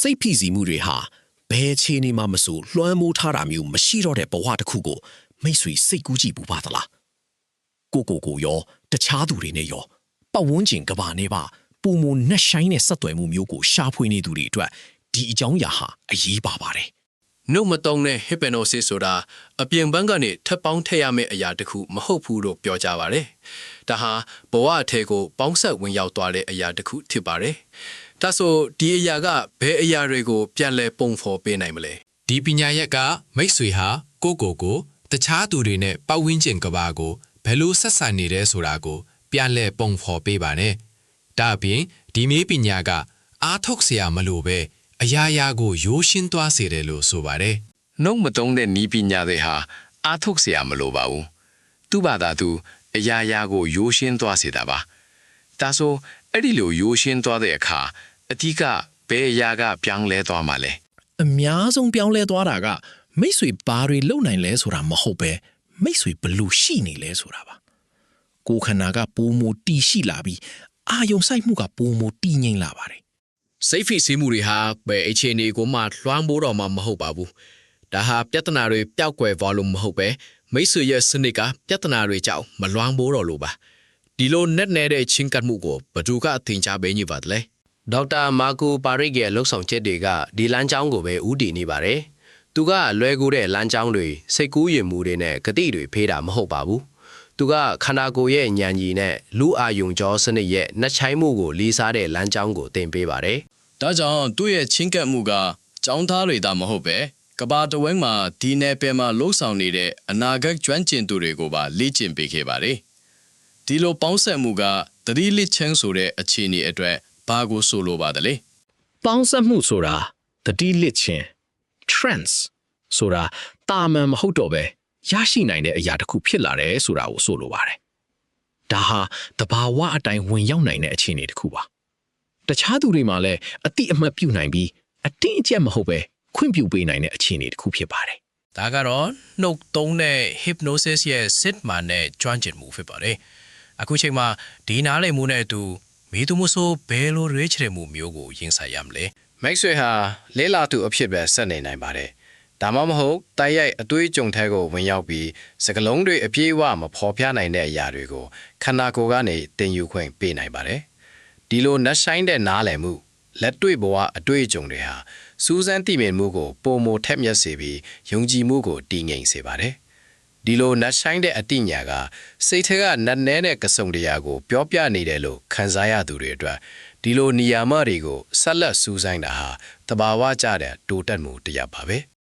စိတ်ဖိစီးမှုတွေဟာဘယ်ခြေနေမှမဆိုလွှမ်းမိုးထားတာမျိုးမရှိတော့တဲ့ဘဝတစ်ခုကိုမိတ်ဆွေစိတ်ကူးကြည့်ပူပါသလားကိုရောတခြားသူတွေနဲ့ရောပတ်ဝန်းကျင်ကဘာနဲ့ပါပုံမနှက်ဆိုင်တဲ့ဆက်သွယ်မှုမျိုးကိုရှာဖွေနေသူတွေအတွက်ဒီအကြောင်းအရာဟာအရေးပါပါတယ်နှုတ်မတုံးတဲ့ hypnosis ဆိုတာအပြင်ဘက်ကနေထပ်ပေါင်းထည့်ရမယ့်အရာတစ်ခုမဟုတ်ဘူးလို့ပြောကြပါတယ်။ဒါဟာဘဝအထက်ကိုပေါင်းဆက်ဝင်ရောက်သွားတဲ့အရာတစ်ခုဖြစ်ပါတယ်။ဒါဆိုဒီအရာကဘယ်အရာတွေကိုပြန်လဲပုံဖော်ပေးနိုင်မလဲ။ဒီပညာရက်ကမိတ်ဆွေဟာကိုတခြားသူတွေနဲ့ပတ်ဝန်းကျင်ကဘာကိုဘယ်လိုဆက်ဆံနေတယ်ဆိုတာကိုပြန်လဲပုံဖော်ပေးပါနဲ့။ဒါအပြင်ဒီမေးပညာကအားထုတ်เสียမလို့ပဲအရာရာကိုရိုးရှင်းသွားစေတယ်လို့ဆိုပါတယ်။နှုတ်မတုံးတဲ့ဤပညာတွေဟာအားထုတ်เสียမလို့ပါဘူး။သူ့ဘာသာသူအရာရာကိုရိုးရှင်းသွားစေတာပါ။ဒါဆိုအဲ့ဒီလိုရိုးရှင်းသွားတဲ့အခါအဓိကဘယ်အရာကပြောင်းလဲသွားမှာလဲ။အများဆုံးပြောင်းလဲသွားတာကမိတ်ဆွေဘာတွေလုပ်နိုင်လဲဆိုတာမဟုတ်ပဲမိတ်ဆွေဘလို့ရှိနေလဲဆိုတာပါ။ကိုယ်ခန္ဓာကပိုမိုတည်ရှိလာပြီးအာယုံဆိုင်မှုကပိုမိုတည်ငြိမ်လာပါတယ်စိတ်ဖိစီးမှုတွေဟာဘယ်အခြေအနေကိုမှလွှမ်းမိုးတော့မှမဟုတ်ပါဘူး။ဒါဟာပြဿနာတွေပျောက်ကွယ်သွားလို့မဟုတ်ပဲမိတ်ဆွေရဲ့စနစ်ကပြဿနာတွေကြောင့်မလွှမ်းမိုးတော့လို့ပါ။ဒီလိုနဲ့နေတဲ့ချင်းကပ်မှုကိုဘယ်သူကအထင်ရှားပေးနေပါသလဲ။ဒေါက်တာမာကိုပါရစ်ရဲ့လှုပ်ဆောင်ချက်တွေကဒီလမ်းကြောင်းကိုပဲဥတည်နေပါတယ်။သူကလွယ်ကူတဲ့လမ်းကြောင်းတွေစိတ်ကူးယဉ်မှုတွေနဲ့ဂတိတွေဖေးတာမဟုတ်ပါဘူး။သူကခန္ဓာကိုယ်ရဲ့ဉာဏ်ကြီးနဲ့လူအာယုံကြောစနစ်ရဲ့နှက်ချိုင်းမှုကိုလေးစားတဲ့လမ်းကြောင်းကိုသင်ပေးပါတယ်ဒါကြောင့်သူ့ရဲ့ချင်းကပ်မှုကကျောင်းသားတွေသာမဟုတ်ပဲကဘာတဝဲမှာဒီနယ်ပယ်မှာလှုပ်ဆောင်နေတဲ့အနာဂတ်ကျွမ်းကျင်သူတွေကိုပါလေ့ကျင့်ပေးခဲ့ပါတယ်။ဒီလိုပေါင်းဆက်မှုကသတိလစ်ချင်းဆိုတဲ့အခြေအနေအတွက်ဘာကိုဆိုလိုပါသလဲ။ပေါင်းဆက်မှုဆိုတာသတိလစ်ခြင်း trance ဆိုတာတာမန်မဟုတ်တော့ပဲရရှိနိုင်တဲ့အရာတစ်ခုဖြစ်လာတယ်ဆိုတာကိုဆိုလိုပါတယ်။ဒါဟာတဘာဝအတိုင်းဝင်ရောက်နိုင်တဲ့အခြေအနေတစ်ခုပါ။တခြားသူတွေမှာလည်းအတိအမှတ်ပြုနိုင်ပြီးအတင်းအကျပ်မဟုတ်ပဲခွင့်ပြုပေးနိုင်တဲ့အခြေအနေတစ်ခုဖြစ်ပါတယ်။ဒါကတော့နှုတ်သုံးတဲ့ hypnosis ရဲ့စစ်မှန်တဲ့ကျွမ်းကျင်မှုဖြစ်ပါတယ်။အခုချိန်မှာဒီနားလည်မှုနဲ့အတူမိသူမဆိုးဘယ်လိုရွေးချယ်မှုမျိုးကိုရင်ဆိုင်ရမလဲ။မိတ်ဆွေဟာလဲလာသူအဖြစ်ပဲဆက်နေနိုင်ပါတယ်။ဒါမှမဟုတ်တိုက်ရိုက်အတွေးကြုံထဲကိုဝင်ရောက်ပြီးစကလုံးတွေအပြေးအဝမဖော်ပြနိုင်တဲ့အရာတွေကိုခန္ဓာကိုယ်ကနေတင်ယူခွင့်ပေးနိုင်ပါတယ်။ဒီလိုနှက်ဆိုင်တဲ့နားလည်မှုလက်တွေ့ဘဝအတွေ့အကြုံတွေဟာစူးစမ်းသိမြင်မှုကိုပုံမထက်မြက်စေပြီးယုံကြည်မှုကိုတည်ငြိမ်စေပါတယ်။ဒီလိုနှက်ဆိုင်တဲ့အတိညာကစိတ်ထဲကနတ်နဲတဲ့ကစုံတရားကိုပြောပြနေတယ်လို့ခံစားရသူတွေအတွက်ဒီလိုနေရာမတွေကိုဆက်လက်စူးစမ်းတာဟာတဘာဝကျတဲ့တိုးတက်မှုတရားပါပဲ။